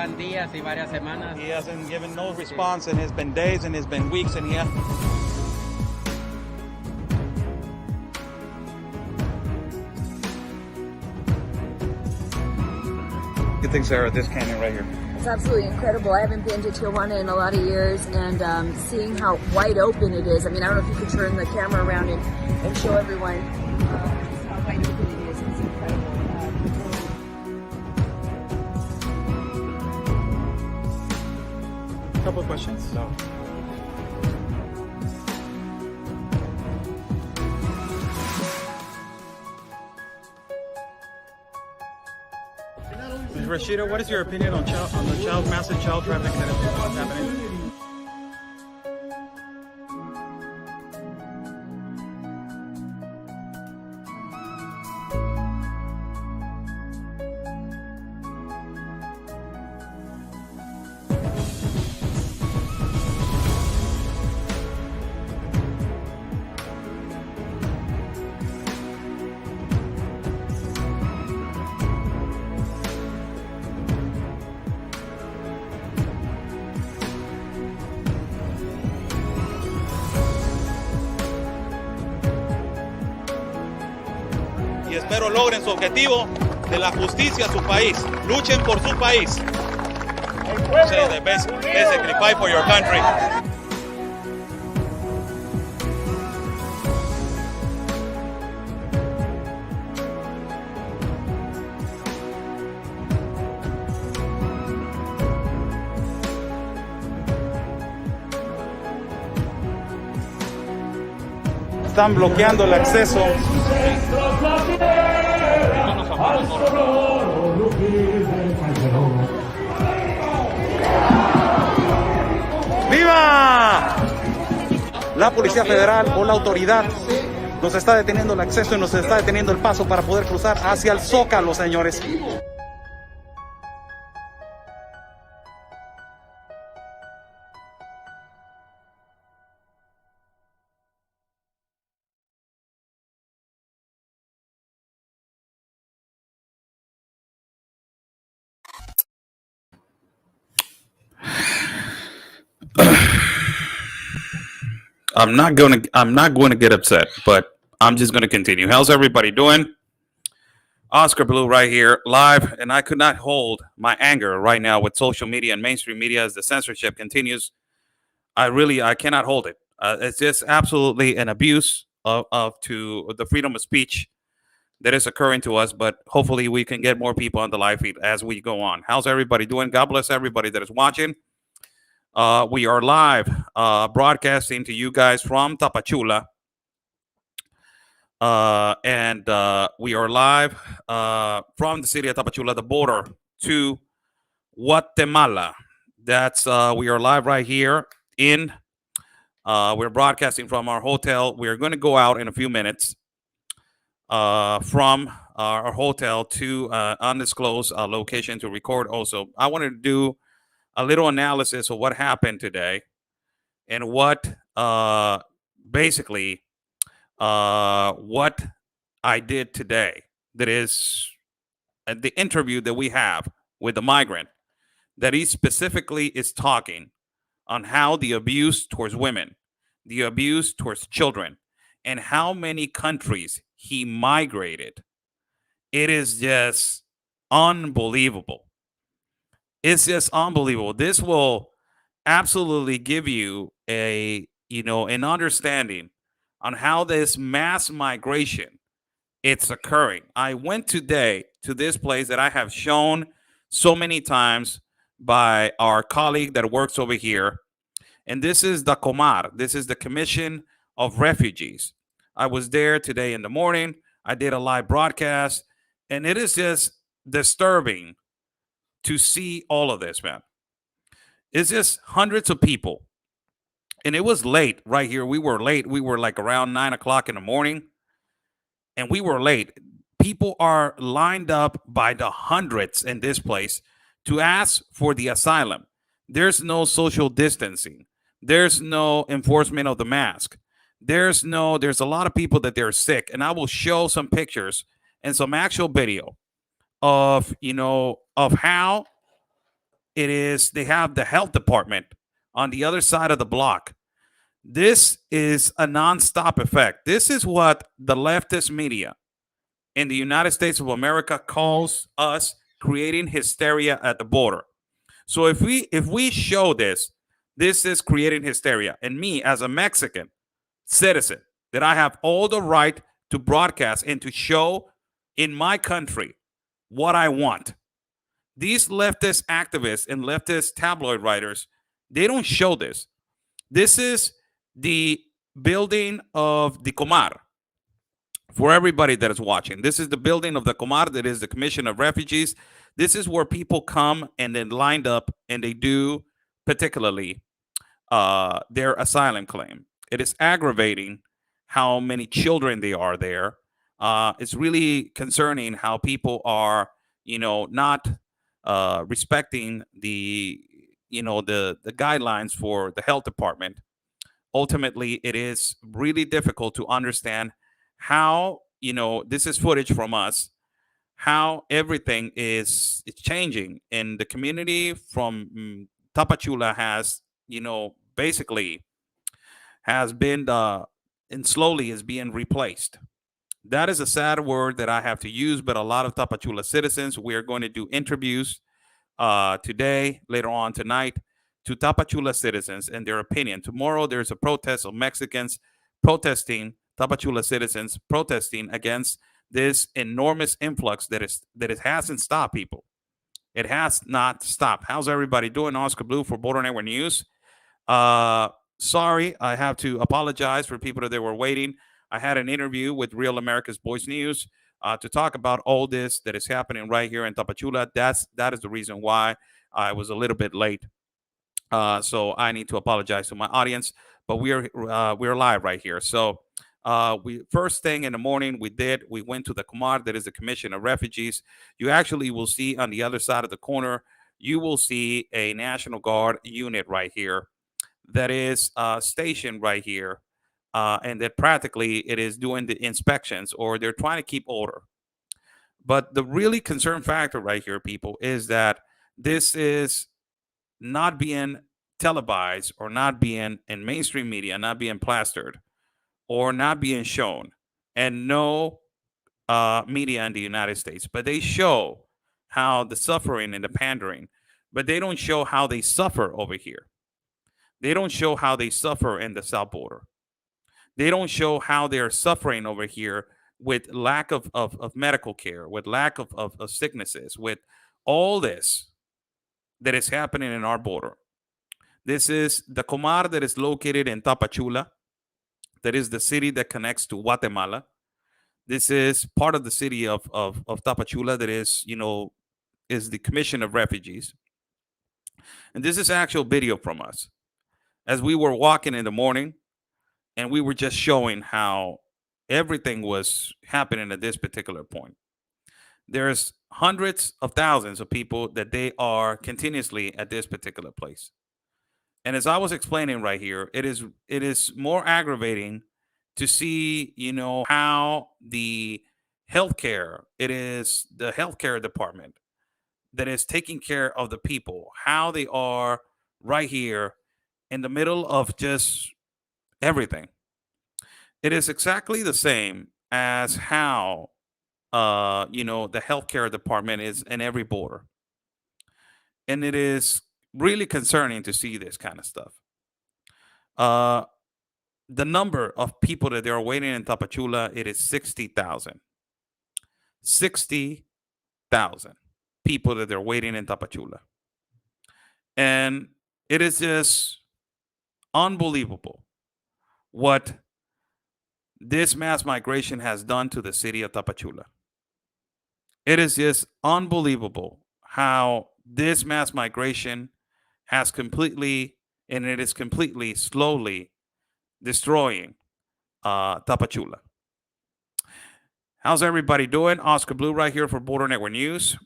van días y varias semanas. He hasn't given no response, and it's been days, and it's been weeks, and he What do you think, Sarah, of this canyon right here? It's absolutely incredible. I haven't been to Tijuana in a lot of years, and seeing how wide open it is. I mean, I don't know if you could turn the camera around and show everyone just how wide open it is. It's incredible. A couple of questions. So. Rashida, what is your opinion on the massive child trafficking that is happening? Y espero logren su objetivo de la justicia a su país. Luchen por su país. Say the best, basically fight for your country. Están bloqueando el acceso. ¡Viva! La Policía Federal o la autoridad nos está deteniendo el acceso y nos está deteniendo el paso para poder cruzar hacia el Zócalo, señores. I'm not going to get upset, but I'm just going to continue. How's everybody doing? Oscar Blue right here, live, and I could not hold my anger right now with social media and mainstream media as the censorship continues. I cannot hold it. It's just absolutely an abuse to the freedom of speech that is occurring to us, but hopefully we can get more people on the live feed as we go on. How's everybody doing? God bless everybody that is watching. We are live broadcasting to you guys from Tapachula. And we are live from the city of Tapachula, the border to Guatemala. That's we are live right here in we're broadcasting from our hotel. We're going to go out in a few minutes from our hotel to undisclosed location to record. Also, I wanted to do a little analysis of what happened today and what basically what I did today. That is the interview that we have with the migrant, that he specifically is talking on how the abuse towards women, the abuse towards children, and how many countries he migrated. It is just unbelievable. It's just unbelievable. This will absolutely give you an understanding on how this mass migration it's occurring. I went today to this place that I have shown so many times by our colleague that works over here. And this is the COMAR. This is the Commission of Refugees. I was there today in the morning. I did a live broadcast, and it is just disturbing to see all of this, man. It's just hundreds of people. And it was late right here. We were late. We were like around 9 o'clock in the morning. And we were late. People are lined up by the hundreds in this place to ask for the asylum. There's no social distancing. There's no enforcement of the mask. There's a lot of people that they're sick. And I will show some pictures and some actual video of how they have the health department on the other side of the block. This is a nonstop effect. This is what the leftist media in the United States of America calls us creating hysteria at the border. So if we show this, this is creating hysteria. And me as a Mexican citizen, that I have all the right to broadcast and to show in my country what I want. These leftist activists and leftist tabloid writers, they don't show this. This is the building of the Comar. For everybody that is watching, this is the building of the Comar, that is the Commission of Refugees. This is where people come and then lined up and they do particularly their asylum claim. It is aggravating how many children they are there. It's really concerning how people are, not respecting the, the guidelines for the health department. Ultimately, it is really difficult to understand how, this is footage from us, how everything is changing in the community from Tapachula has, basically has been and slowly is being replaced. That is a sad word that I have to use, but a lot of Tapachula citizens, we are going to do interviews today, later on tonight, to Tapachula citizens and their opinion. Tomorrow, there's a protest of Mexicans protesting, Tapachula citizens protesting against this enormous influx that it hasn't stopped, people. It has not stopped. How's everybody doing? Oscar Blue for Border Network News. Sorry, I have to apologize for people that were waiting. I had an interview with Real America's Voice News to talk about all this that is happening right here in Tapachula. That is the reason why I was a little bit late. So I need to apologize to my audience, but we're live right here. So we first thing in the morning we went to the Comar, that is the Commission of Refugees. You actually will see on the other side of the corner, you will see a National Guard unit right here that is stationed right here, and that practically it is doing the inspections, or they're trying to keep order. But the really concern factor right here, people, is that this is not being televised, or not being in mainstream media, not being plastered, or not being shown, and no media in the United States. But they show how the suffering and the pandering, but they don't show how they suffer over here. They don't show how they suffer in the south border. They don't show how they're suffering over here with lack of medical care, with lack of sicknesses, with all this that is happening in our border. This is the Comar that is located in Tapachula. That is the city that connects to Guatemala. This is part of the city of Tapachula that is, is the Commission of Refugees. And this is actual video from us. As we were walking in the morning, and we were just showing how everything was happening at this particular point. There's hundreds of thousands of people that they are continuously at this particular place. And as I was explaining right here, it is more aggravating to see, how the healthcare, it is the healthcare department that is taking care of the people, how they are right here in the middle of just everything. It is exactly the same as how, the healthcare department is in every border. And it is really concerning to see this kind of stuff. The number of people that they're waiting in Tapachula, it is 60,000. 60,000 people that they're waiting in Tapachula. And it is just unbelievable what this mass migration has done to the city of Tapachula. It is just unbelievable how this mass migration has completely, and it is completely slowly destroying Tapachula. How's everybody doing? Oscar Blue right here for Border Network News.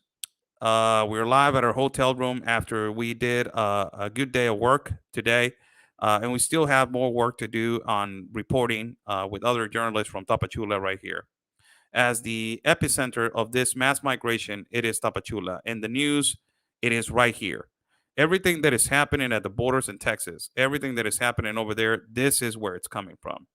We're live at our hotel room after we did a good day of work today. And we still have more work to do on reporting with other journalists from Tapachula right here. As the epicenter of this mass migration, it is Tapachula. In the news, it is right here. Everything that is happening at the borders in Texas, everything that is happening over there, this is where it's coming from.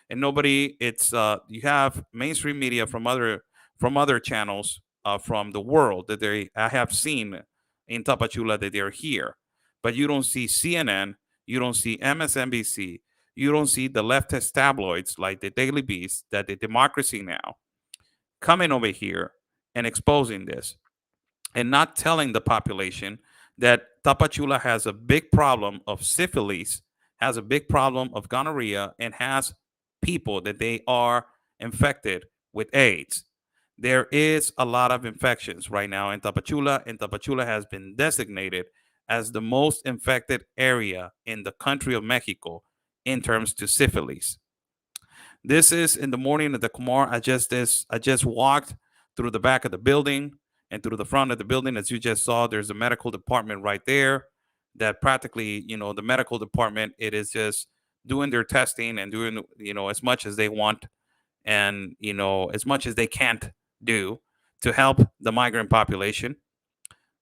And nobody, it's you have mainstream media from other channels from the world that they I have seen in Tapachula that they're here, but you don't see CNN, you don't see MSNBC, you don't see the leftist tabloids like the Daily Beast, that the Democracy Now, coming over here and exposing this and not telling the population that Tapachula has a big problem of syphilis, has a big problem of gonorrhea, and has people that they are infected with AIDS. There is a lot of infections right now in Tapachula, and Tapachula has been designated as the most infected area in the country of Mexico in terms to syphilis. This is in the morning of the Kumar. I just walked through the back of the building and through the front of the building. As you just saw, there's a medical department right there that practically, the medical department, it is just doing their testing and doing, as much as they want and, as much as they can't do to help the migrant population.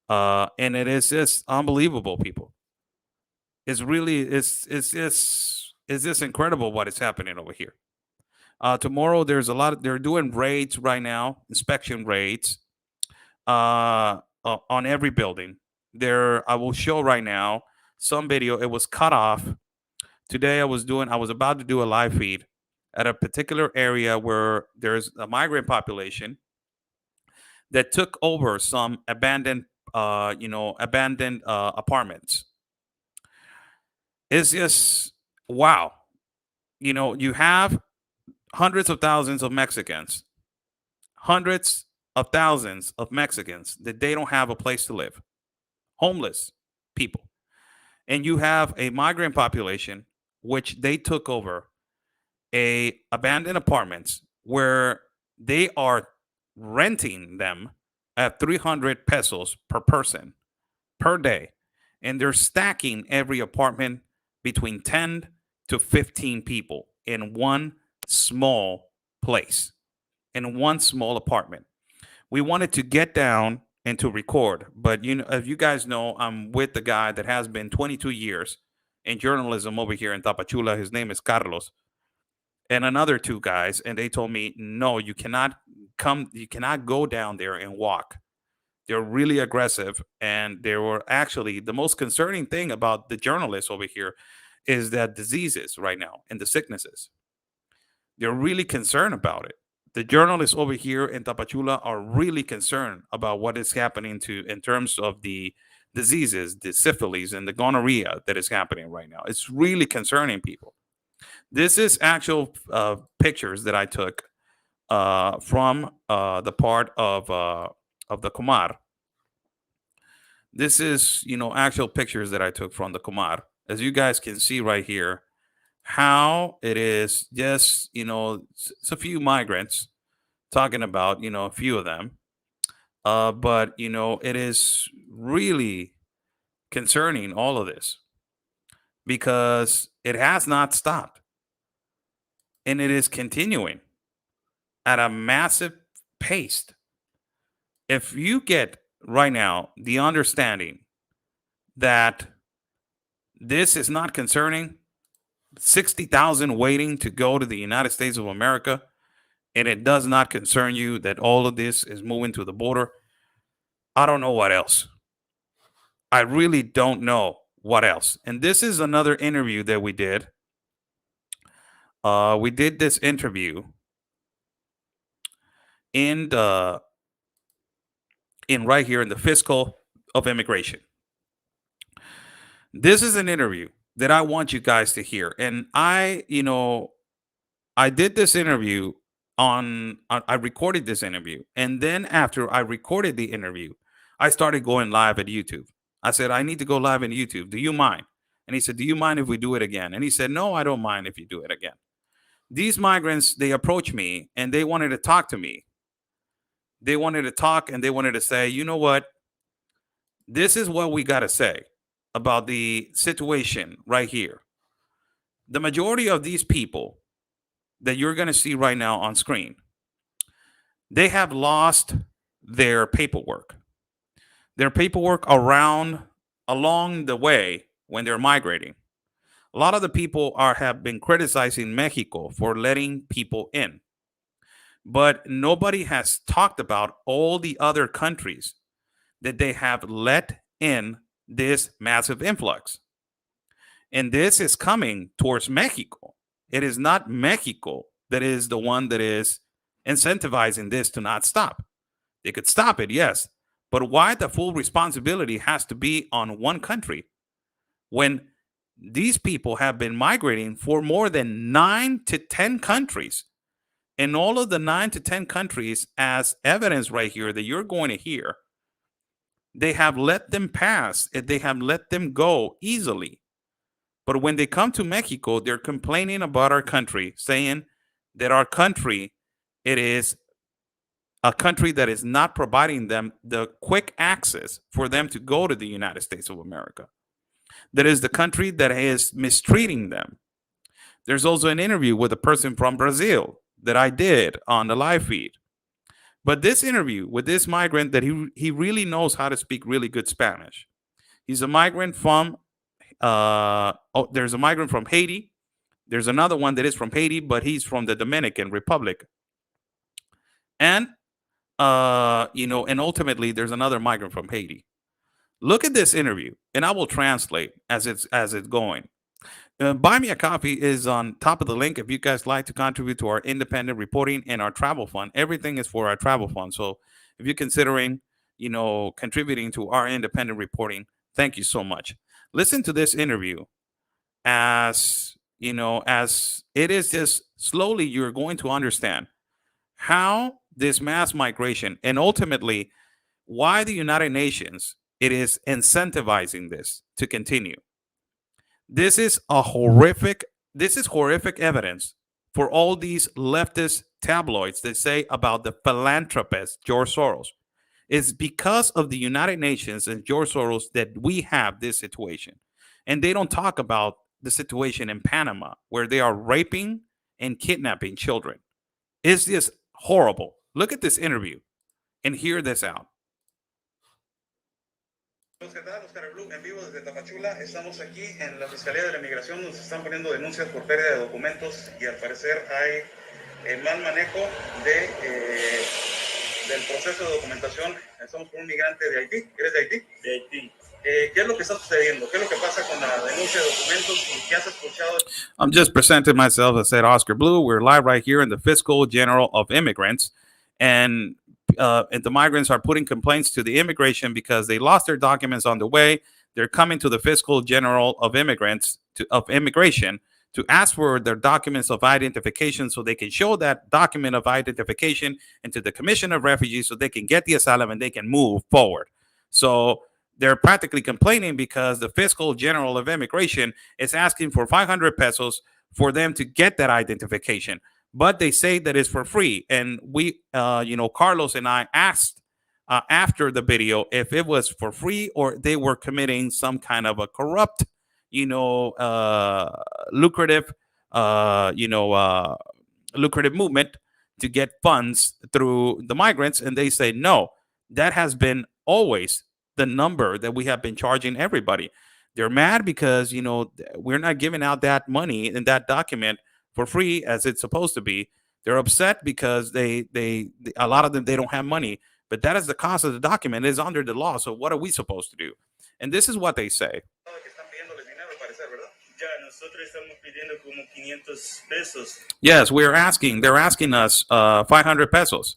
And it is just unbelievable, people. It's just incredible what is happening over here. Tomorrow, there's a lot they're doing raids right now, inspection raids on every building. I will show right now some video. It was cut off. Today, I was about to do a live feed at a particular area where there's a migrant population that took over some abandoned, apartments. It's just wow. You have hundreds of thousands of Mexicans, hundreds of thousands of Mexicans that they don't have a place to live, homeless people. And you have a migrant population which they took over a abandoned apartments where they are renting them at 300 pesos per person per day. And they're stacking every apartment between 10 to 15 people in one small place, in one small apartment. We wanted to get down and to record, but if you guys know, I'm with the guy that has been 22 years in journalism over here in Tapachula. His name is Carlos, and another two guys, and they told me, no, you cannot go down there and walk. They're really aggressive, and they were actually the most concerning thing about the journalists over here is that diseases right now and the sicknesses. They're really concerned about it. The journalists over here in Tapachula are really concerned about what is happening in terms of the diseases, the syphilis and the gonorrhea that is happening right now. It's really concerning people. This is actual pictures that I took from the part of the Comar. This is, actual pictures that I took from the Comar. As you guys can see right here, how it is just, it's a few migrants talking about, a few of them. But, it is really concerning, all of this, because it has not stopped. And it is continuing at a massive pace. If you get right now the understanding that this is not concerning 60,000 waiting to go to the United States of America, and it does not concern you that all of this is moving to the border, I don't know what else. I really don't know what else. And this is another interview that we did. We did this interview in right here in the Fiscal of Immigration. This is an interview that I want you guys to hear. And I did this interview I recorded this interview. And then after I recorded the interview, I started going live at YouTube. I said, I need to go live on YouTube. Do you mind? And he said, do you mind if we do it again? And he said, no, I don't mind if you do it again. These migrants, they approached me and they wanted to talk to me. They wanted to talk and they wanted to say, you know what? This is what we got to say about the situation right here. The majority of these people that you're going to see right now on screen, they have lost their paperwork. Their paperwork around along the way when they're migrating. A lot of the people have been criticizing Mexico for letting people in, but nobody has talked about all the other countries that they have let in this massive influx. And this is coming towards Mexico. It is not Mexico that is the one that is incentivizing this to not stop. They could stop it, yes, but why the full responsibility has to be on one country when these people have been migrating for more than 9 to 10 countries? And all of the 9 to 10 countries, as evidence right here that you're going to hear, they have let them pass, they have let them go easily. But when they come to Mexico, they're complaining about our country, saying that our country, it is a country that is not providing them the quick access for them to go to the United States of America. That is the country that is mistreating them. There's also an interview with a person from Brazil that I did on the live feed. But this interview with this migrant, that he really knows how to speak really good Spanish. He's a migrant from there's a migrant from Haiti. There's another one that is from Haiti, but he's from the Dominican Republic. And and ultimately there's another migrant from Haiti. Look at this interview, and I will translate as it's going. Buy Me a Coffee is on top of the link if you guys like to contribute to our independent reporting and our travel fund. Everything is for our travel fund. So if you're considering, contributing to our independent reporting, thank you so much. Listen to this interview as it is just slowly you're going to understand how this mass migration and ultimately why the United Nations, it is incentivizing this to continue. This is horrific evidence for all these leftist tabloids that say about the philanthropist George Soros. It's because of the United Nations and George Soros that we have this situation. And they don't talk about the situation in Panama where they are raping and kidnapping children. It's just horrible. Look at this interview and hear this out. ¿Qué tal? Oscar Blue, en vivo desde Tapachula. Estamos aquí en la Fiscalía de la Migración. Nos están poniendo denuncias por pérdida de documentos y al parecer hay mal manejo del proceso de documentación. Estamos con un migrante de Haití. ¿Eres de Haití? De Haití. ¿Qué es lo que está sucediendo? ¿Qué es lo que pasa con la denuncia de documentos y qué has escuchado? I'm just presenting myself. I said Oscar Blue. We're live right here in the Fiscal General of Immigrants, and the migrants are putting complaints to the immigration because they lost their documents on the way. They're coming to the Fiscal General of Immigration to ask for their documents of identification so they can show that document of identification into the Commission of Refugees so they can get the asylum and they can move forward. So they're practically complaining because the Fiscal General of Immigration is asking for 500 pesos for them to get that identification. But they say that it's for free. And we, Carlos and I asked after the video if it was for free or they were committing some kind of a corrupt, lucrative movement to get funds through the migrants. And they say, no, that has been always the number that we have been charging everybody. They're mad because, we're not giving out that money in that document for free as it's supposed to be. They're upset because they a lot of them, they don't have money, but that is the cost of the document. It is under the law. So what are we supposed to do? And this is what they say. Yes, they're asking us 500 pesos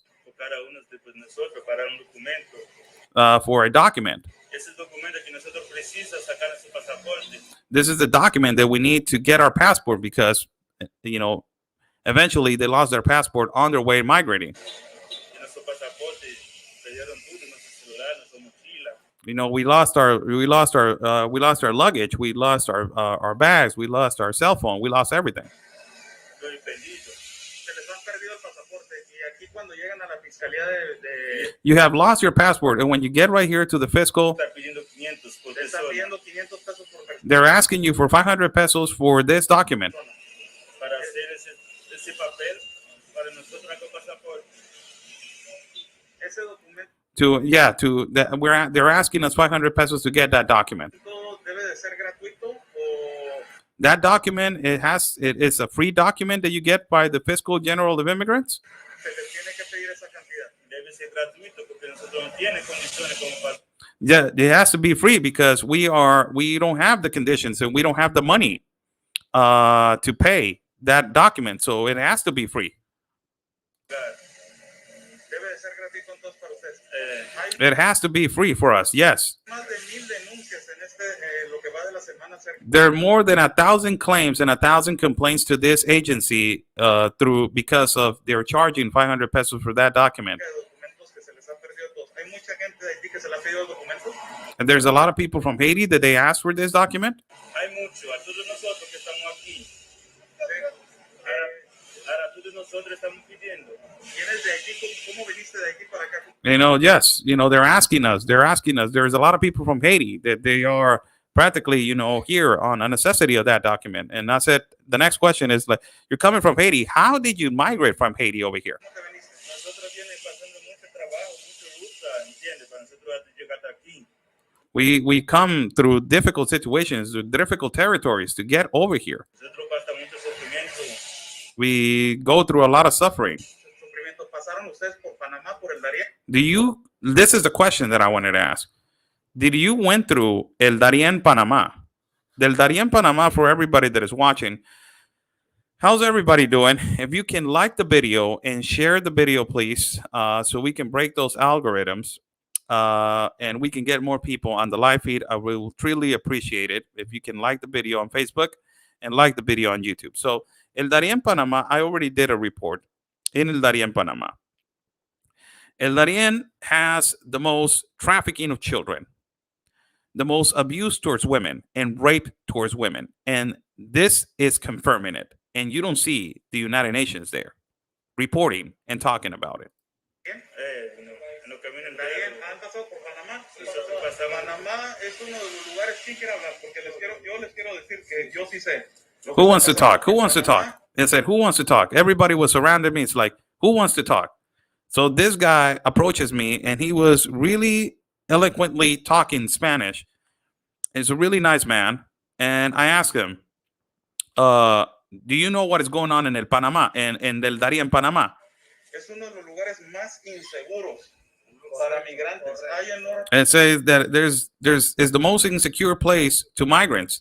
for a document. This is the document that we need to get our passport because, eventually they lost their passport on their way migrating. We lost our luggage, we lost our bags, we lost our cell phone, we lost everything. You have lost your passport, and when you get right here to the fiscal, they're asking you for 500 pesos for this document. they're asking us 500 pesos to get that document. Debe de ser gratuito o That document, it's a free document that you get by the Fiscal General of Immigrants. se le tiene que pedir esa cantidad. Debe ser gratuito porque nosotros no tiene condiciones como para. Yeah, it has to be free because we don't have the conditions and we don't have the money to pay that document, so it has to be free. Debe de ser gratuito entonces para ustedes. It has to be free for us. Yes. Más de 1000 denuncias en lo que va de la semana. There are more than 1,000 claims and 1,000 complaints to this agency because of they're charging 500 pesos for that document. And there's a lot of people from Haiti that they asked for this document. Yes, they're asking us. There's a lot of people from Haiti that they are practically, here on a necessity of that document. And I said, the next question is like, you're coming from Haiti. How did you migrate from Haiti over here? We come through difficult situations, difficult territories to get over here. We go through a lot of suffering. This is the question that I wanted to ask. Did you went through El Darién, Panama? Del Darién, Panama, for everybody that is watching, how's everybody doing? If you can like the video and share the video, please, so we can break those algorithms and we can get more people on the live feed. I will truly appreciate it if you can like the video on Facebook and like the video on YouTube. So El Darién, Panama, I already did a report in El Darién, Panama. El Darién has the most trafficking of children, the most abuse towards women, and rape towards women. And this is confirming it. And you don't see the United Nations there reporting and talking about it. Who wants to talk? Who wants to talk? It said, who wants to talk? Everybody was surrounding me. It's like, who wants to talk? So this guy approaches me and he was really eloquently talking Spanish. He's a really nice man. And I asked him, do you know what is going on in El Panama, in El Darién, Panama? And it says that is the most insecure place to migrants.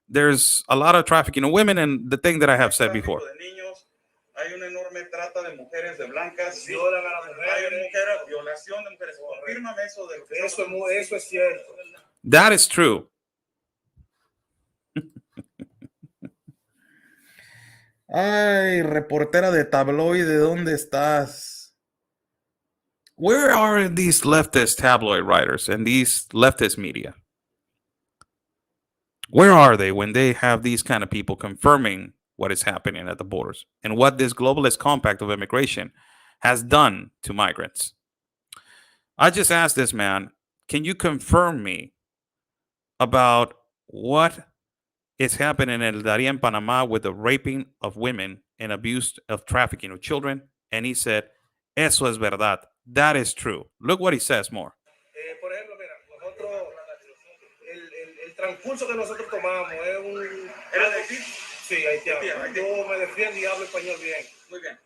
There's a lot of trafficking of women, and the thing that I have said before. That is true. Ay, reportera de tabloide, ¿dónde estás? Where are these leftist tabloid writers and these leftist media? Where are they when they have these kind of people confirming what is happening at the borders and what this globalist compact of immigration has done to migrants? I just asked this man, can you confirm me about what is happening in El Darién, Panama with the raping of women and abuse of trafficking of children? And he said, eso es verdad. That is true. Look what he says more. Por ejemplo, mira, nosotros, el transcurso que nosotros tomamos es un... ¿Era de aquí? Sí, haitiano. Yo me defiendo y hablo español bien. Muy bien.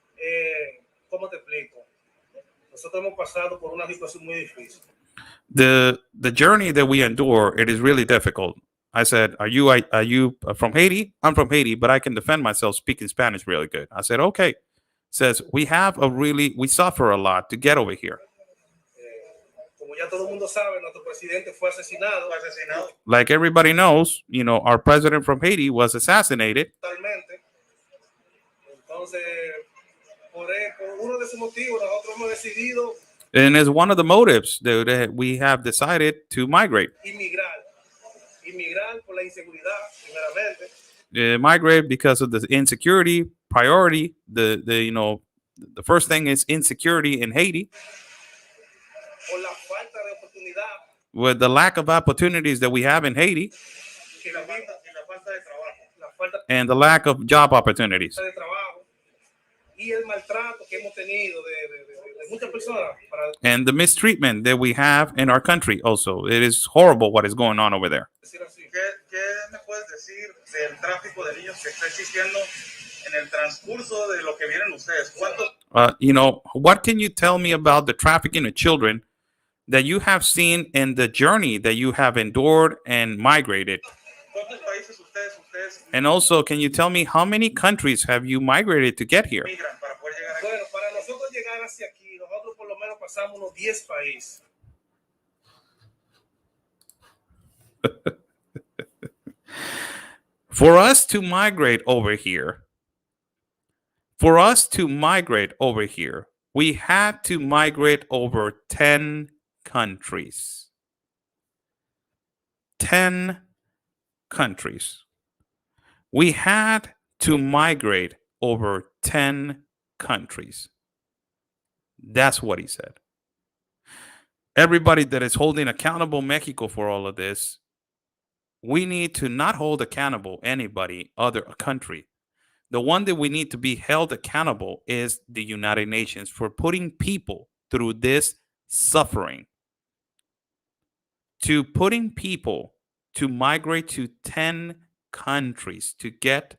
¿Cómo te explico? Nosotros hemos pasado por una situación muy difícil. The journey that we endure, it is really difficult. I said, are you from Haiti? I'm from Haiti, but I can defend myself speaking Spanish really good. I said, okay. Says we suffer a lot to get over here. Como ya todo el mundo sabe, nuestro presidente fue asesinado. Like everybody knows, our president from Haiti was assassinated. Totalmente. Entonces, por uno de esos motivos, nosotros hemos decidido. And it's one of the motives that we have decided to migrate. Inmigrar por la inseguridad, primeramente. Migrate because of the insecurity. Priority, the first thing is insecurity in Haiti. Por la falta de oportunidad. With the lack of opportunities that we have in Haiti. And the lack of job opportunities. Y el maltrato que hemos tenido de muchas personas. And the mistreatment that we have in our country also. It is horrible what is going on over there. ¿Qué me puedes decir del tráfico de niños que está existiendo en el transcurso de lo que vienen ustedes? What can you tell me about the trafficking of children that you have seen in the journey that you have endured and migrated? And also, can you tell me how many countries have you migrated to get here? Bueno, para nosotros llegar hacia aquí, nosotros por lo menos pasamos unos 10 países. For us to migrate over here, we had to migrate over 10 countries. 10 countries. We had to migrate over 10 countries. That's what he said. Everybody that is holding accountable Mexico for all of this, we need to not hold accountable anybody, other country. The one that we need to be held accountable is the United Nations for putting people through this suffering. To putting people to migrate to 10 countries to get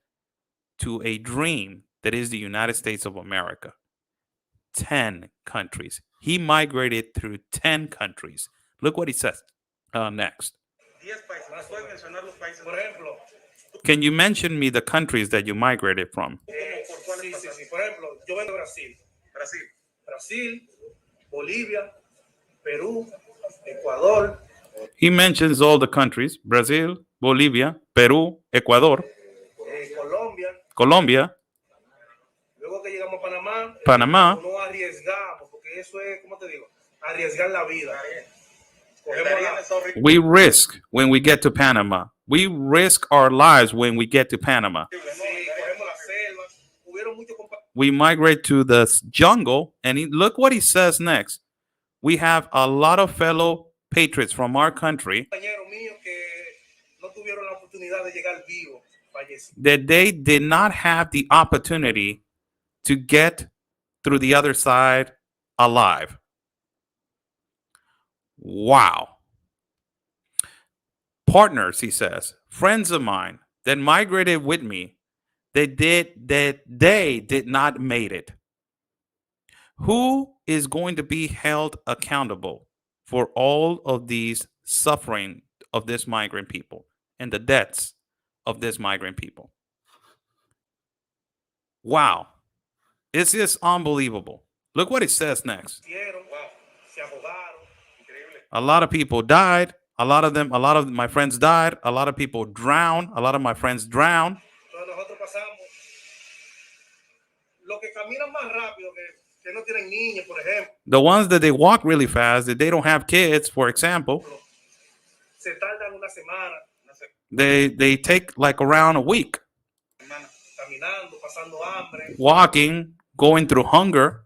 to a dream that is the United States of America. 10 countries. He migrated through 10 countries. Look what he says next. Can you mention me the countries that you migrated from? Sí. Por ejemplo, yo vengo de Brasil, Bolivia, Perú, Ecuador. He mentions all the countries: Brazil, Bolivia, Peru, Ecuador, Colombia. Luego que llegamos a Panamá. No arriesgamos, porque eso es, ¿cómo te digo? Arriesgar la vida. We risk when we get to Panama. We risk our lives when we get to Panama. We migrate to the jungle, and look what he says next. We have a lot of fellow patriots from our country that they did not have the opportunity to get through the other side alive. Wow. Partners, he says, friends of mine that migrated with me, they did not made it. Who is going to be held accountable for all of these suffering of this migrant people and the deaths of this migrant people? Wow. It's just unbelievable. Look what it says next. A lot of people died. A lot of my friends died. A lot of people drowned. A lot of my friends drowned. The ones that they walk really fast, that they don't have kids, for example, they take like around a week. Walking, going through hunger.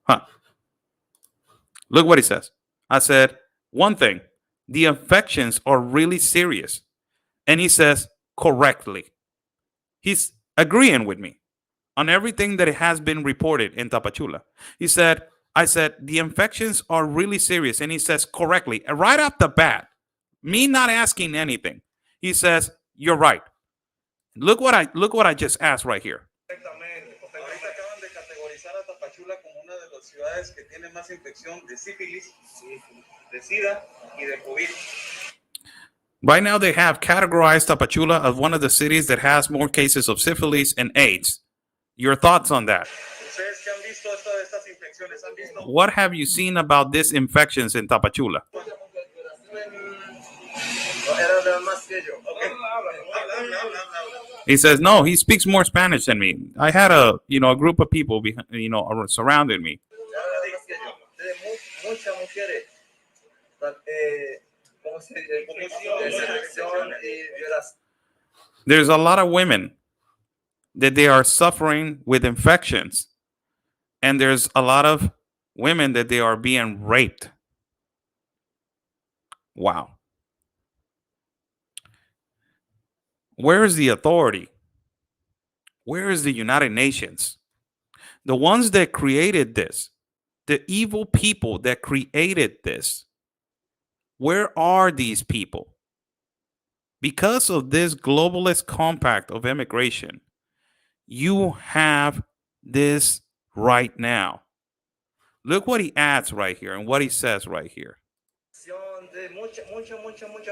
Huh. Look what he says. I said, one thing, the infections are really serious. And he says, correctly. He's agreeing with me on everything that has been reported in Tapachula. I said, the infections are really serious. And he says, correctly. And right off the bat, me not asking anything, he says, you're right. Look what I just asked right here. Right now, they have categorized Tapachula as one of the cities that has more cases of syphilis and AIDS. Your thoughts on that? What have you seen about these infections in Tapachula? He says, no, he speaks more Spanish than me. I had a group of people, surrounding me. There's a lot of women that they are suffering with infections. And there's a lot of women that they are being raped. Wow. Where is the authority? Where is the United Nations? The ones that created this, the evil people that created this, where are these people? Because of this globalist compact of immigration, you have this right now. Look what he adds right here and what he says right here. De muchas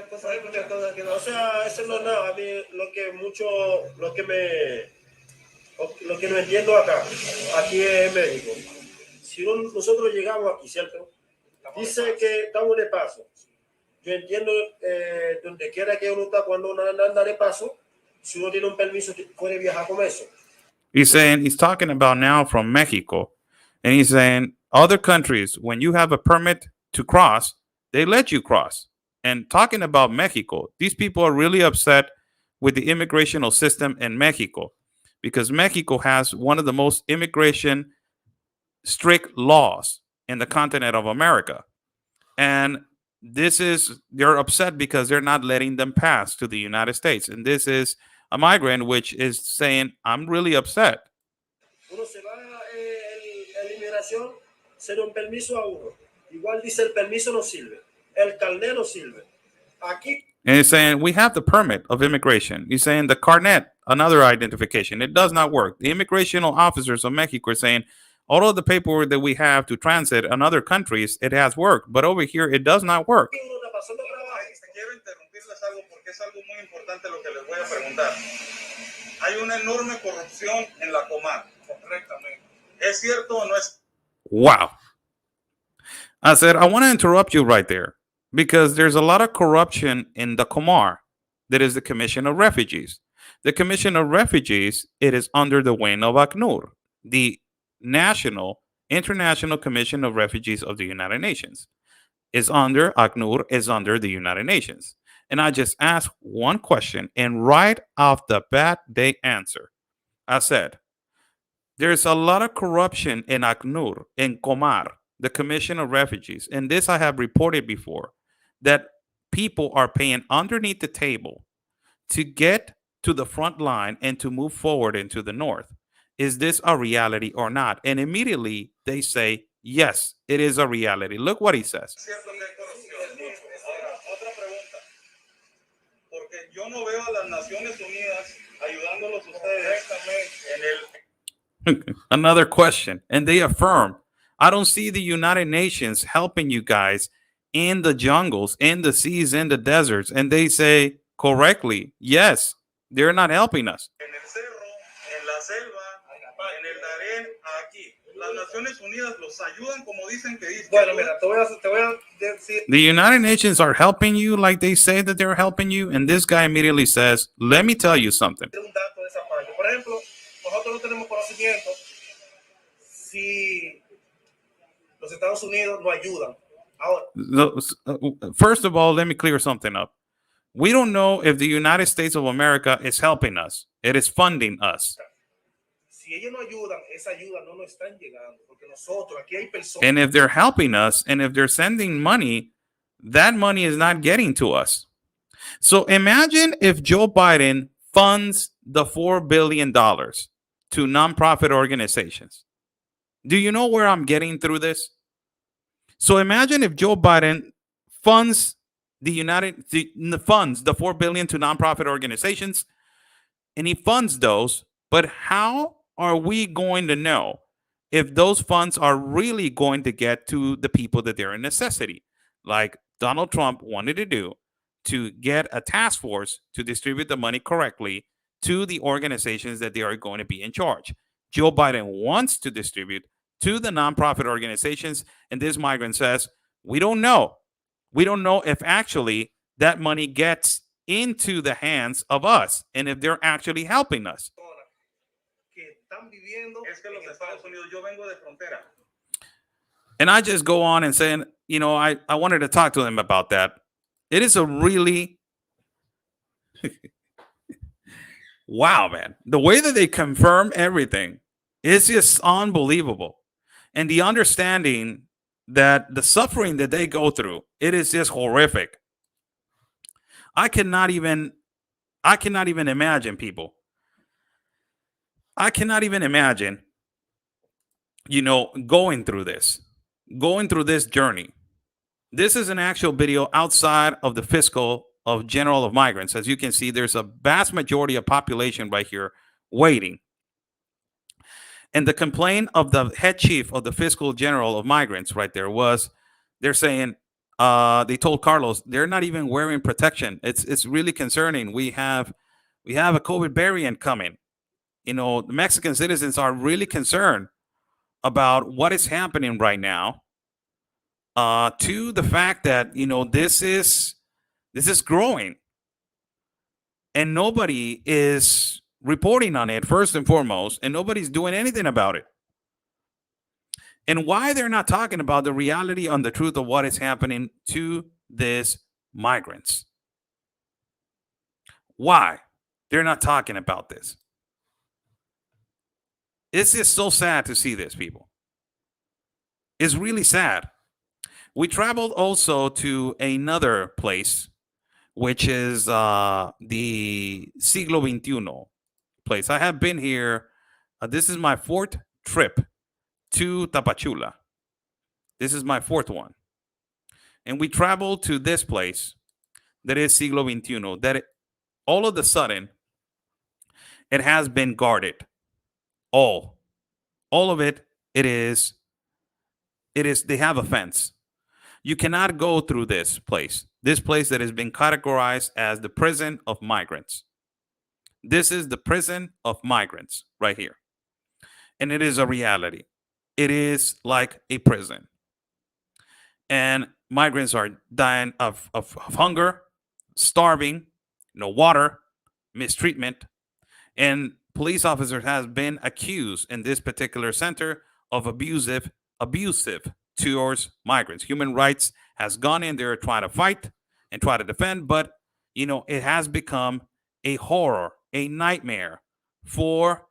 cosas, o sea, eso no es nada. A mí lo que no entiendo aquí en México. Si nosotros llegamos aquí, ¿cierto? Dice que estamos de paso. Yo entiendo donde quiera que uno está cuando uno anda de paso, si uno tiene un permiso puede viajar con eso. He's saying, he's talking about now from Mexico, and he's saying other countries, when you have a permit to cross, they let you cross. And talking about Mexico, these people are really upset with the immigrational system in Mexico because Mexico has one of the most immigration strict laws in the continent of America. And they're upset because they're not letting them pass to the United States. And this is a migrant which is saying, I'm really upset. Uno se va a la inmigración, se da un permiso a uno. Igual dice el permiso no sirve. El carnet no sirve. Aquí. And he's saying, we have the permit of immigration. He's saying the carnet, another identification, it does not work. The immigration officers of Mexico are saying, all of the paperwork that we have to transit in other countries, it has worked. But over here, it does not work. Quiero interrumpirles algo porque es algo muy importante lo que les voy a preguntar. Hay una enorme corrupción en la Comar. Correctamente. ¿Es cierto o no es? Wow. I said, I want to interrupt you right there because there's a lot of corruption in the Comar. That is the Commission of Refugees. The Commission of Refugees, it is under the wing of ACNUR, the International Commission of Refugees of the United Nations. ACNUR is under the United Nations. And I just asked one question, and right off the bat, they answer. I said, there's a lot of corruption in ACNUR, in Comar, the Commission of Refugees. And this I have reported before, that people are paying underneath the table to get to the front line and to move forward into the north. Is this a reality or not? And immediately they say, yes, it is a reality. Look what he says. Otra pregunta. Porque yo no veo a las Naciones Unidas ayudándolos ustedes en el. Another question. And they affirm, I don't see the United Nations helping you guys in the jungles, in the seas, in the deserts. And they say correctly, yes, they're not helping us. En el cerro, en la selva, en el Darién, aquí. Las Naciones Unidas los ayudan como dicen que dicen. Bueno, mira, te voy a decir. The United Nations are helping you like they say that they're helping you. And this guy immediately says, let me tell you something. Un dato de esa parte. Por ejemplo, nosotros no tenemos conocimiento si los Estados Unidos nos ayudan. Ahora. First of all, let me clear something up. We don't know if the United States of America is helping us. It is funding us. Si ellos nos ayudan, esa ayuda no nos están llegando, porque nosotros aquí hay personas. And if they're helping us, and if they're sending money, that money is not getting to us. So imagine if Joe Biden funds the $4 billion to nonprofit organizations. Do you know where I'm getting through this? So imagine if Joe Biden funds the $4 billion to nonprofit organizations, and he funds those, but how are we going to know if those funds are really going to get to the people that they're in necessity, like Donald Trump wanted to do, to get a task force to distribute the money correctly to the organizations that they are going to be in charge? Joe Biden wants to distribute to the nonprofit organizations, and this migrant says, we don't know. We don't know if actually that money gets into the hands of us and if they're actually helping us. And I just go on and saying, you know, I wanted to talk to them about that. It is a really wow, man. The way that they confirm everything is just unbelievable. And the understanding that the suffering that they go through, it is just horrific. I cannot even I cannot even imagine, people. I cannot even imagine, going through this journey. This is an actual video outside of the fiscal of general of migrants. As you can see, there's a vast majority of population right here waiting. And the complaint of the head chief of the fiscal general of migrants right there was, they're saying, they told Carlos they're not even wearing protection. It's really concerning. We have a COVID variant coming. The Mexican citizens are really concerned about what is happening right now. To the fact that this is growing, and nobody is reporting on it first and foremost, and nobody's doing anything about it. And why they're not talking about the reality and the truth of what is happening to these migrants? Why they're not talking about this? It's just so sad to see this, people. It's really sad. We traveled also to another place, which is the Siglo XXI place. I have been here. This is my fourth trip to Tapachula. This is my fourth one. And we traveled to this place that is Siglo XXI, that all of a sudden, it has been guarded. All of it, they have a fence. You cannot go through this place that has been categorized as the prison of migrants. This is the prison of migrants right here. And it is a reality. It is like a prison. And migrants are dying of hunger, starving, no water, mistreatment. And police officers have been accused in this particular center of abusive towards migrants. Human rights has gone in there trying to fight and try to defend, but it has become a horror, a nightmare for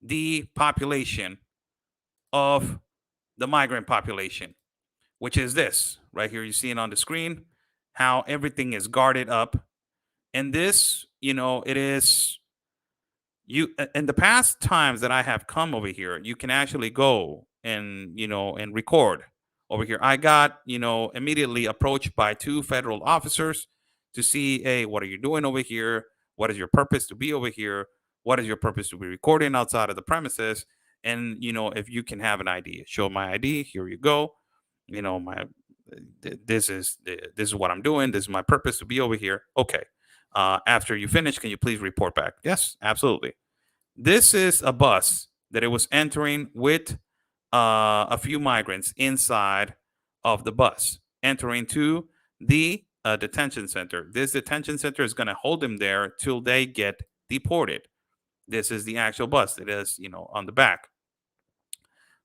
the population of the migrant population, which is this right here. You see it on the screen, how everything is guarded up. And this, it is, in the past times that I have come over here, you can actually go and record over here. I got immediately approached by 2 federal officers to see, hey, what are you doing over here? What is your purpose to be over here? What is your purpose to be recording outside of the premises? And if you can have an ID, show my ID. Here you go. This is what I'm doing. This is my purpose to be over here. Okay. After you finish, can you please report back? Yes, absolutely. This is a bus that it was entering with a few migrants inside of the bus, entering to the detention center. This detention center is going to hold them there till they get deported. This is the actual bus. It is, on the back.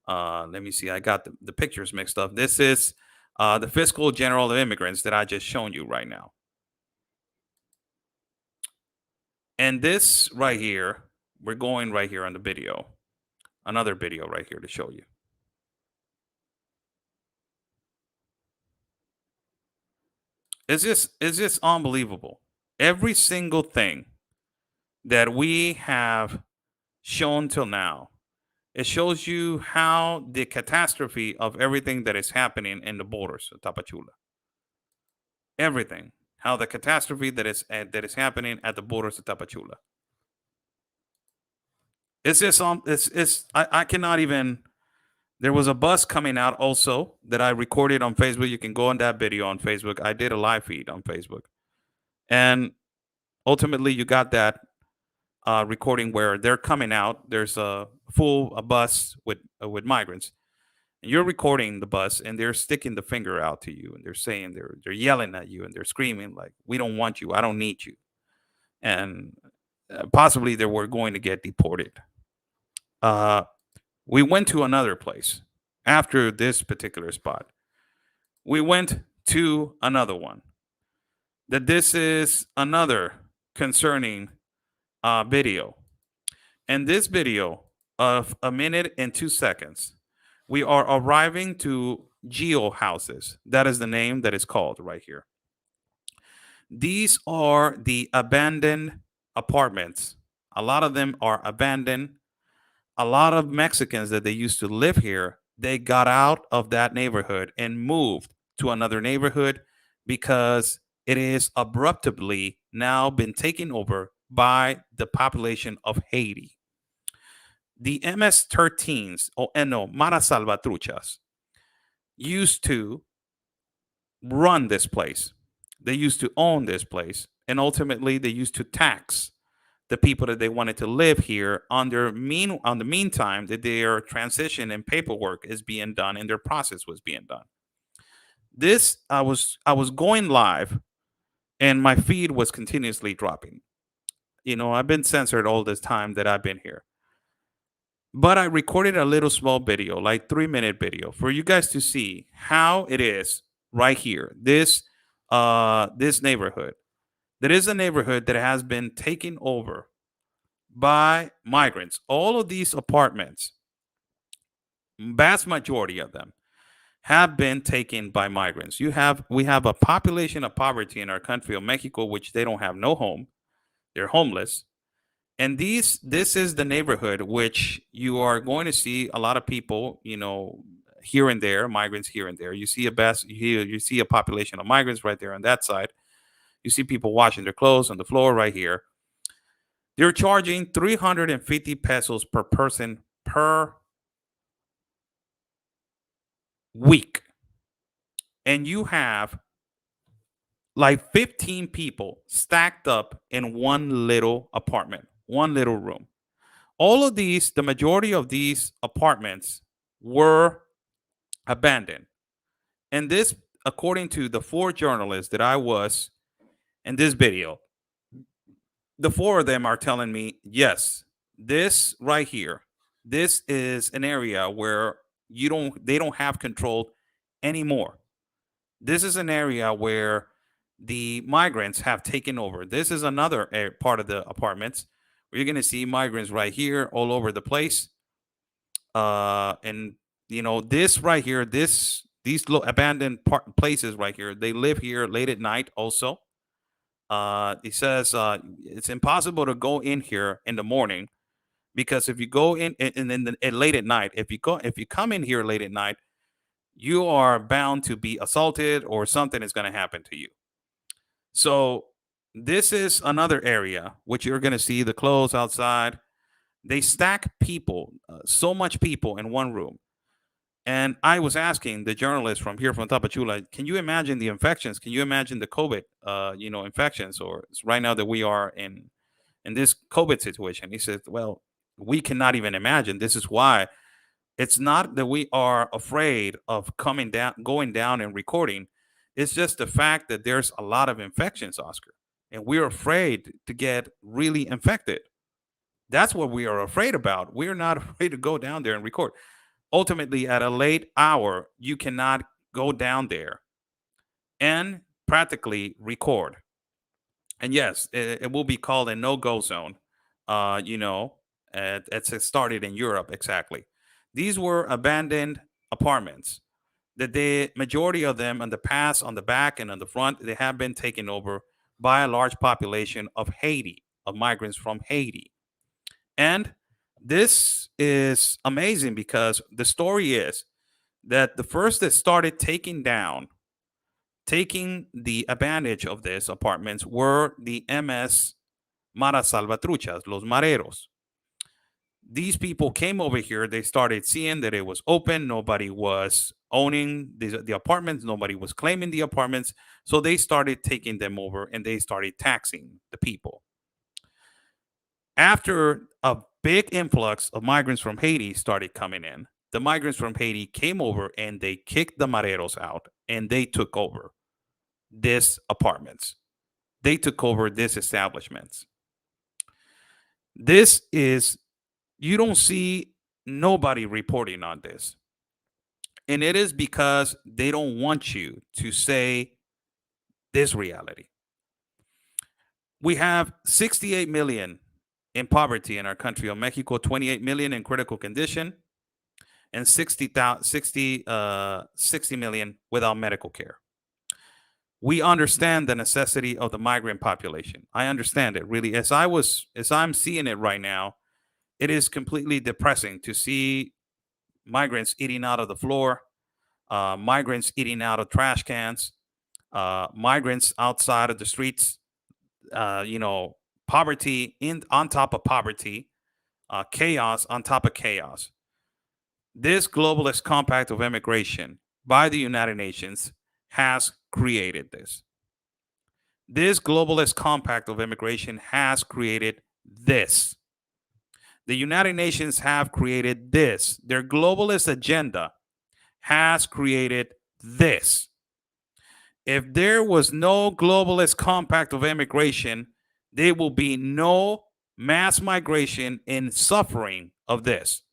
Let me see. I got the pictures mixed up. This is the Fiscal General of Immigrants that I just shown you right now. And this right here, we're going right here on the video. Another video right here to show you. It's just unbelievable. Every single thing that we have shown till now, it shows you how the catastrophe of everything that is happening in the borders of Tapachula. Everything. How the catastrophe that is happening at the borders of Tapachula. It's just I cannot even. There was a bus coming out also that I recorded on Facebook. You can go on that video on Facebook. I did a live feed on Facebook, and ultimately you got that recording where they're coming out. There's a bus with migrants, and you're recording the bus, and they're sticking the finger out to you, and they're saying they're yelling at you, and they're screaming like, "We don't want you. I don't need you," and possibly they were going to get deported. We went to another place after this particular spot. We went to another one. That this is another concerning video. And this video of 1 minute and 2 seconds, we are arriving to geo houses. That is the name that is called right here. These are the abandoned apartments. A lot of them are abandoned. A lot of Mexicans that they used to live here, they got out of that neighborhood and moved to another neighborhood because it is abruptly now been taken over by the population of Haiti. The MS-13s, no, Mara Salvatruchas, used to run this place. They used to own this place. And ultimately, they used to tax the people that they wanted to live here on the meantime that their transition and paperwork is being done and their process was being done. This I was going live and my feed was continuously dropping. I've been censored all this time that I've been here. But I recorded a little small video, like 3-minute video, for you guys to see how it is right here. This neighborhood. That is a neighborhood that has been taken over by migrants. All of these apartments, vast majority of them, have been taken by migrants. We have a population of poverty in our country of Mexico, which they don't have no home. They're homeless. And this is the neighborhood which you are going to see a lot of people, here and there, migrants here and there. You see you see a population of migrants right there on that side. You see people washing their clothes on the floor right here. They're charging 350 pesos per person per week. And you have like 15 people stacked up in one little apartment, one little room. All of these, the majority of these apartments were abandoned. And this, according to the 4 journalists that I was in this video, the 4 of them are telling me, yes, this right here, this is an area where they don't have control anymore. This is an area where the migrants have taken over. This is another part of the apartments where you're going to see migrants right here all over the place. And this right here, these abandoned places right here, they live here late at night also. It says it's impossible to go in here in the morning because if you go in and late at night, if you come in here late at night, you are bound to be assaulted or something is going to happen to you. So this is another area which you're going to see the clothes outside. They stack people, so much people in one room. And I was asking the journalist from Tapachula, can you imagine the infections? Can you imagine the COVID, infections? Or right now that we are in this COVID situation? He said, well, we cannot even imagine. This is why it's not that we are afraid of going down and recording. It's just the fact that there's a lot of infections, Oscar, and we're afraid to get really infected. That's what we are afraid about. We're not afraid to go down there and record. Ultimately, at a late hour, you cannot go down there and practically record. And yes, it will be called a no-go zone. It's started in Europe, exactly. These were abandoned apartments that the majority of them on the pass, on the back, and on the front, they have been taken over by a large population of Haiti, of migrants from Haiti. And this is amazing because the story is that the first that started taking the advantage of these apartments were the MS Mara Salvatruchas, los mareros. These people came over here. They started seeing that it was open. Nobody was owning the apartments. Nobody was claiming the apartments. So they started taking them over and they started taxing the people. After a big influx of migrants from Haiti started coming in, the migrants from Haiti came over and they kicked the mareros out and they took over these apartments. They took over these establishments. You don't see nobody reporting on this. And it is because they don't want you to say this reality. We have 68 million in poverty in our country of Mexico, 28 million in critical condition, and 60 million without medical care. we understand the necessity of the migrant population. I understand it really. As I'm seeing it right now, it is completely depressing to see migrants eating out of the floor, migrants eating out of trash cans, migrants outside of the streets, poverty on top of poverty, chaos on top of chaos. This globalist compact of immigration by the United Nations has created this. This globalist compact of immigration has created this. The United Nations have created this. Their globalist agenda has created this. If there was no globalist compact of immigration, there will be no mass migration and suffering of this.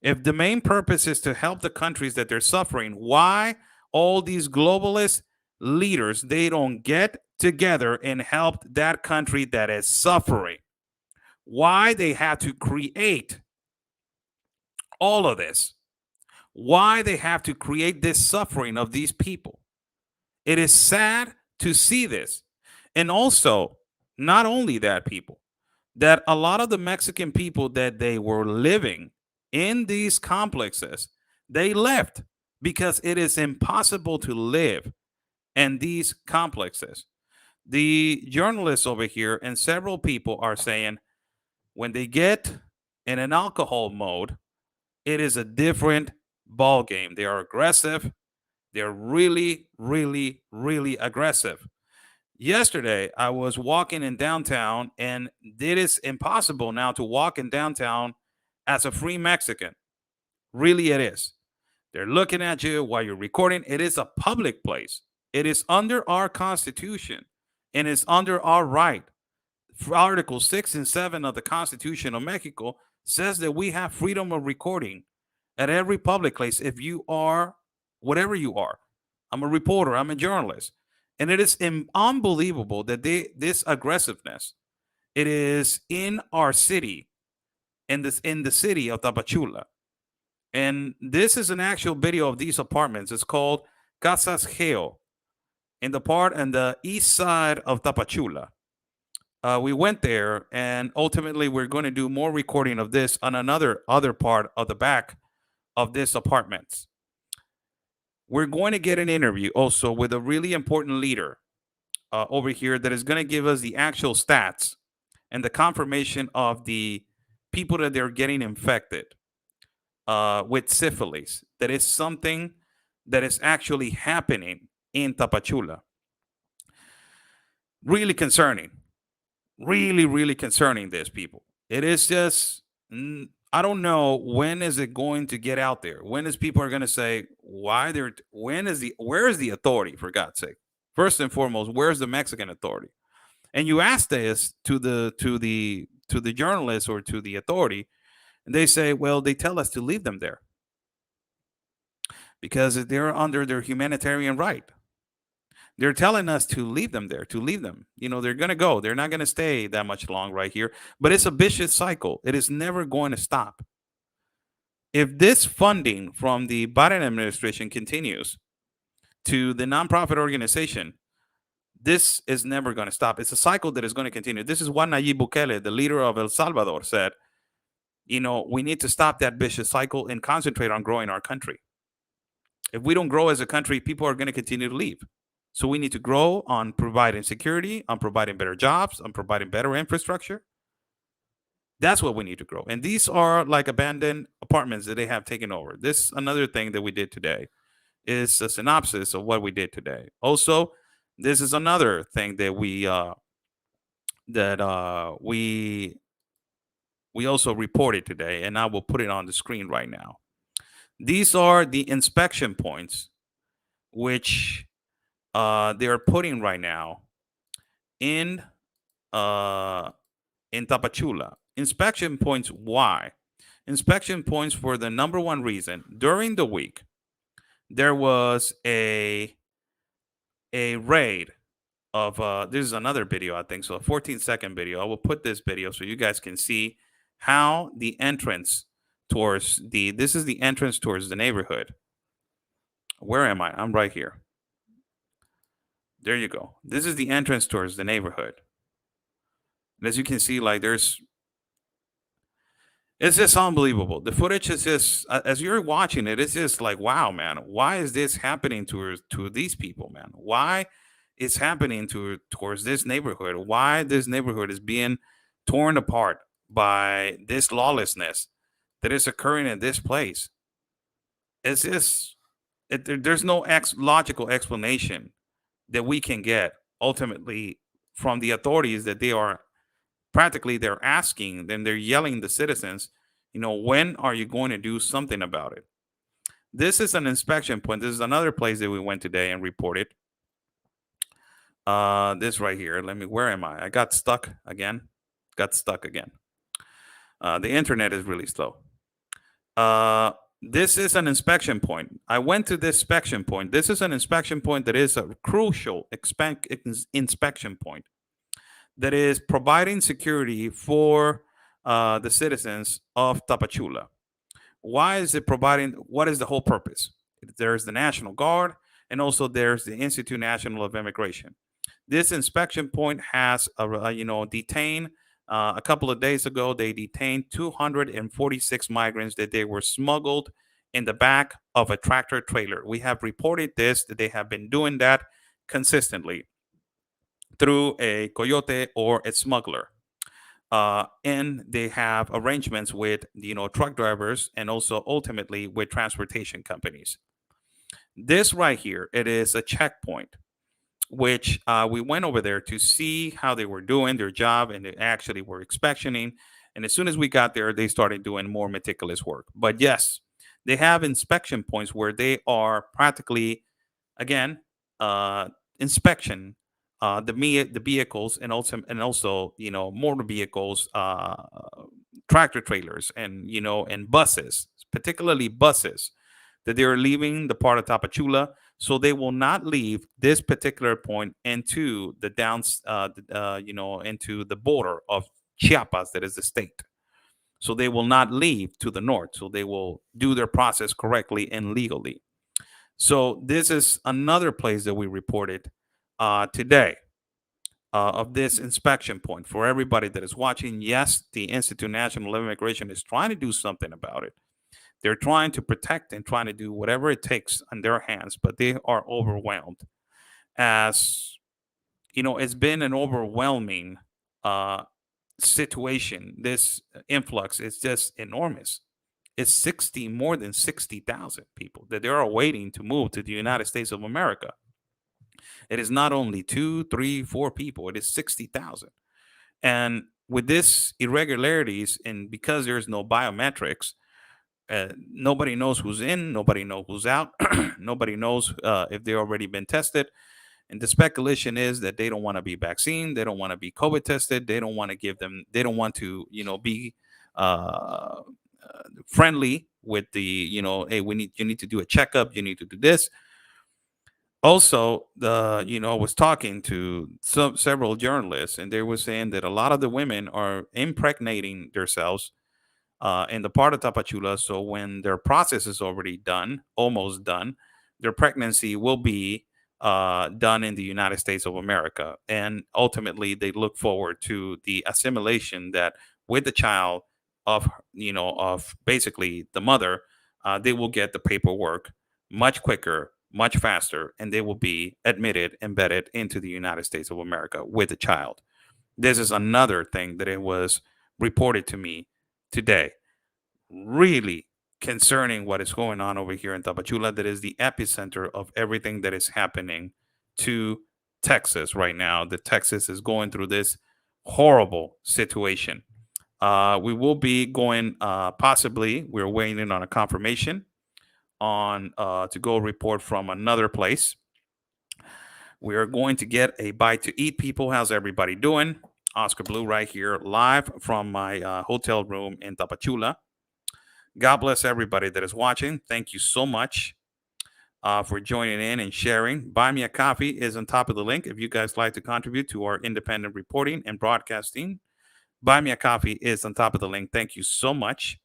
If the main purpose is to help the countries that they're suffering, why all these globalist leaders, they don't get together and help that country that is suffering? Why they have to create all of this? Why they have to create this suffering of these people? It is sad to see this. And also, not only that, people, that a lot of the Mexican people that they were living in these complexes, they left because it is impossible to live in these complexes. The journalists over here and several people are saying when they get in an alcohol mode, it is a different ball game. They are aggressive. They're really, really, really aggressive. Yesterday, I was walking in downtown, and it is impossible now to walk in downtown as a free Mexican. Really, it is. They're looking at you while you're recording. It is a public place. It is under our Constitution, and it's under our right. Article 6 and 7 of the Constitution of Mexico says that we have freedom of recording at every public place. If you are whatever you are, I'm a reporter, I'm a journalist, and it is unbelievable that this aggressiveness, it is in our city, in the city of Tapachula. And this is an actual video of these apartments. It's called Casas Geo in the east side of Tapachula. We went there, and ultimately we're going to do more recording of this on other part of the back of this apartments. We're going to get an interview also with a really important leader over here that is going to give us the actual stats and the confirmation of the people that they're getting infected with syphilis. That is something that is actually happening in Tapachula. Really concerning. Really, really concerning, this, people. It is just, I don't know when is it going to get out there. When is people are going to say where is the authority, for God's sake? First and foremost, where's the Mexican authority? And you ask this to the journalists or to the authority, and they say, well, they tell us to leave them there because they're under their humanitarian right. They're telling us to leave them there, to leave them. They're going to go. They're not going to stay that much long right here. But it's a vicious cycle. It is never going to stop. If this funding from the Biden administration continues to the nonprofit organization, this is never going to stop. It's a cycle that is going to continue. This is what Nayib Bukele, the leader of El Salvador, said. We need to stop that vicious cycle and concentrate on growing our country. If we don't grow as a country, people are going to continue to leave. So we need to grow on providing security, on providing better jobs, on providing better infrastructure. That's what we need to grow. And these are like abandoned apartments that they have taken over. This another thing that we did today is a synopsis of what we did today. Also, this is another thing that we also reported today, and I will put it on the screen right now. These are the inspection points which they are putting right now in Tapachula. Inspection points. Why? Inspection points for the number one reason. During the week, there was a raid of this is another video, I think so, a 14-second video. I will put this video so you guys can see how the entrance towards this is the entrance towards the neighborhood. Where am I? I'm right here. There you go. This is the entrance towards the neighborhood. And as you can see, like it's just unbelievable. The footage is just, as you're watching it, it's just like, wow, man, why is this happening to these people, man? Why it's happening towards this neighborhood? Why this neighborhood is being torn apart by this lawlessness that is occurring in this place? It's just, there's no logical explanation that we can get ultimately from the authorities that they are practically they're asking, then they're yelling the citizens, when are you going to do something about it? This is an inspection point. This is another place that we went today and reported. This right here. Where am I? I got stuck again. The internet is really slow. This is an inspection point. I went to this inspection point. This is an inspection point that is a crucial inspection point that is providing security for the citizens of Tapachula. Why is it providing? What is the whole purpose? There's the National Guard, and also there's the Institute National of Immigration. This inspection point has, detained a couple of days ago. They detained 246 migrants that they were smuggled in the back of a tractor trailer. We have reported this, that they have been doing that consistently through a coyote or a smuggler. And they have arrangements with, truck drivers and also ultimately with transportation companies. This right here, it is a checkpoint, which we went over there to see how they were doing their job, and they actually were inspectioning. And as soon as we got there, they started doing more meticulous work. But yes, they have inspection points where they are practically, again, inspection the vehicles, and also motor vehicles, tractor trailers, and buses, particularly buses that they are leaving the part of Tapachula, so they will not leave this particular point into the into the border of Chiapas, that is the state. So they will not leave to the north. So they will do their process correctly and legally. So this is another place that we reported today of this inspection point for everybody that is watching. Yes, the Institute National of Immigration is trying to do something about it. They're trying to protect and trying to do whatever it takes in their hands, but they are overwhelmed. As it's been an overwhelming situation. This influx is just enormous. It's more than 60,000 people that they are waiting to move to the United States of America. It is not only 2, 3, 4 people, it is 60,000. And with this irregularities, and because there's no biometrics, nobody knows who's in, nobody knows who's out, nobody knows if they've already been tested. And the speculation is that they don't want to be vaccinated, they don't want to be COVID tested, they don't want to they don't want to, be friendly with the, hey, you need to do a checkup, you need to do this. Also, I was talking to several journalists, and they were saying that a lot of the women are impregnating themselves in the part of Tapachula. So when their process is already done, almost done, their pregnancy will be done in the United States of America. And ultimately, they look forward to the assimilation that with the child of basically the mother, they will get the paperwork much quicker, much faster, and they will be embedded into the United States of America with the child. This is another thing that it was reported to me today. Really concerning what is going on over here in Tapachula. That is the epicenter of everything that is happening to Texas right now. That Texas is going through this horrible situation. We will be going, possibly, we're waiting on a confirmation on to go report from another place. We are going to get a bite to eat, people. How's everybody doing? Oscar Blue right here, live from my hotel room in Tapachula. God bless everybody that is watching. Thank you so much for joining in and sharing. Buy Me a Coffee is on top of the link. If you guys like to contribute to our independent reporting and broadcasting, Buy Me a Coffee is on top of the link. Thank you so much,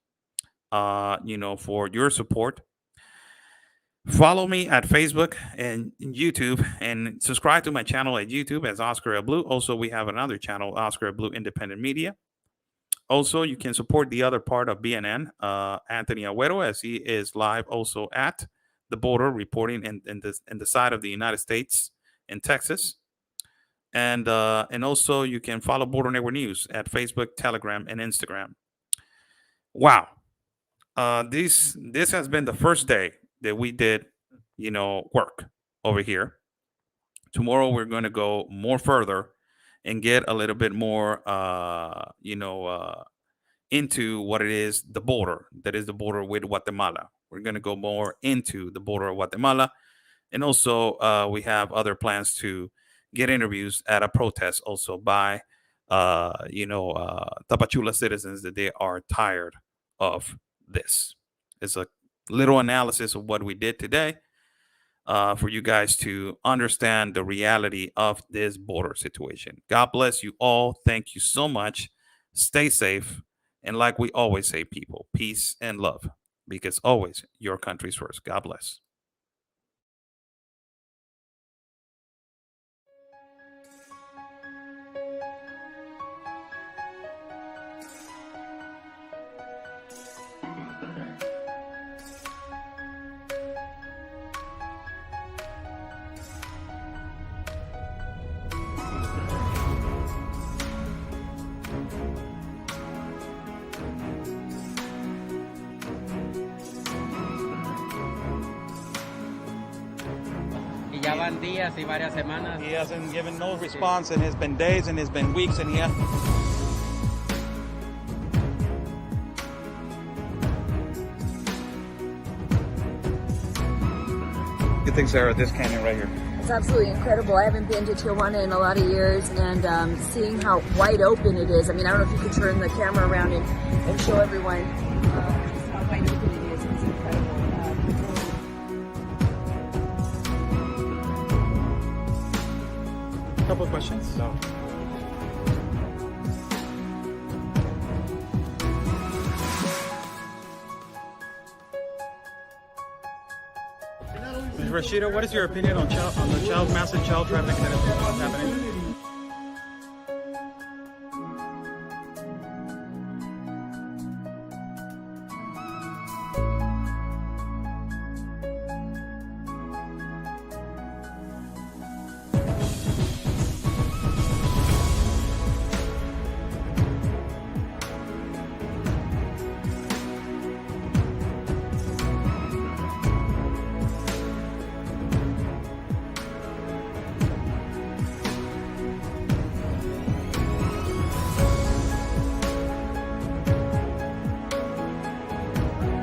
for your support. Follow me at Facebook and YouTube, and subscribe to my channel at YouTube as Oscar El Blue. Also, we have another channel, Oscar El Blue Independent Media. Also, you can support the other part of BNN, Anthony Agüero, as he is live also at the border reporting in the side of the United States in Texas. And also you can follow Border Network News at Facebook, Telegram, and Instagram. Wow. This has been the first day that we did, work over here. Tomorrow we're going to go more further and get a little bit more, into what it is, the border, that is the border with Guatemala. We're going to go more into the border of Guatemala. And also we have other plans to get interviews at a protest also by, Tapachula citizens, that they are tired of this. It's a little analysis of what we did today for you guys to understand the reality of this border situation. God bless you all. Thank you so much. Stay safe. And like we always say, people, peace and love, because always your country's first. God bless. Ya van días y varias semanas. He hasn't given no response, and it's been days and it's been weeks, and here. Good thing, Sarah, this canyon right here. It's absolutely incredible. I haven't been to Tijuana in a lot of years, and seeing how wide open it is. I mean, I don't know if you could turn the camera around and show everyone just how wide open it is. It's incredible. Couple of questions. So. Rashida, what is your opinion on the massive child trafficking that is happening?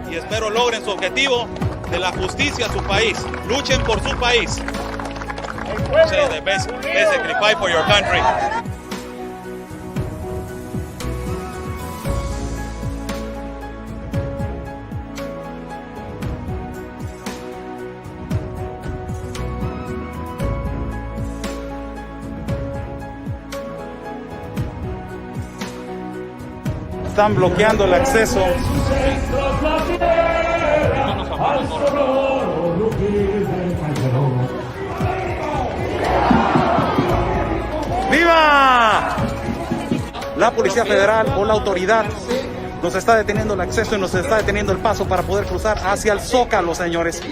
Y espero logren su objetivo de la justicia a su país. Luchen por su país. Say the best, basically fight for your country. Están bloqueando el acceso. ¡Viva! La Policía Federal o la autoridad nos está deteniendo el acceso y nos está deteniendo el paso para poder cruzar hacia el Zócalo, señores.